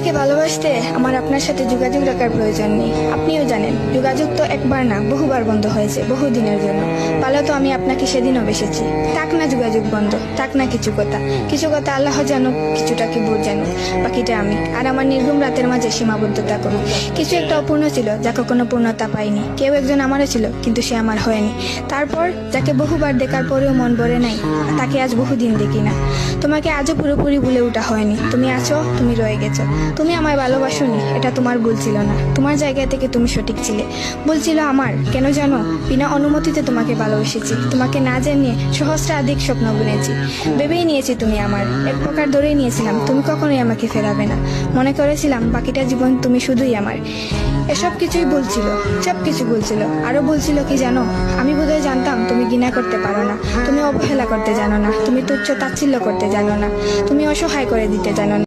আপনাকে ভালোবাসতে আমার আপনার সাথে যোগাযোগ রাখার প্রয়োজন নেই। আপনিও জানেন যোগাযোগ তো একবার না বহুবার বন্ধ হয়েছে, বহুদিনের জন্য। পালো তো আমি আপনাকে সেদিনও বেসেছি। থাক না যোগাযোগ বন্ধ, থাক না কিছু কথা আল্লাহ জানুক, কিছুটা কি বোঝ জানুক, বাকিটা আমি আর আমার নির্ঘুম রাতের মাঝে সীমাবদ্ধতা করুক। কিছু একটা অপূর্ণ ছিল যা কখনো পূর্ণতা পাইনি। কেউ একজন আমারও ছিল কিন্তু সে আমার হয়নি। তারপর যাকে বহুবার দেখার পরেও মন ভরে নাই, তাকে আজ বহুদিন দেখি না। তোমাকে আজও পুরোপুরি ভুলে ওঠা হয়নি। তুমি আছো, তুমি রয়ে গেছো। তুমি আমায় ভালোবাসোনি, এটা তোমার ভুল ছিল না। তোমার জায়গা থেকে তুমি সঠিক ছিলে। ভুল ছিল আমার। কেন জানো? বিনা অনুমতিতে তোমাকে ভালোবেসেছি। তোমাকে না জানিয়ে সহস্রাধিক স্বপ্ন বুনেছি। ভেবেই নিয়েছি তুমি আমার, এক প্রকার ধরেই নিয়েছিলাম তুমি কখনোই আমাকে ফেরাবে না। মনে করেছিলাম বাকিটা জীবন তুমি শুধুই আমার। এসব কিছুই বলছিল, সব কিছু বলছিল। আরো বলছিল কি জানো? আমি বোধহয় জানতাম তুমি ঘৃণা করতে পারো না, তুমি অবহেলা করতে জানো না, তুমি তুচ্ছ তাচ্ছিল্য করতে জানো না, তুমি অসহায় করে দিতে জানো না।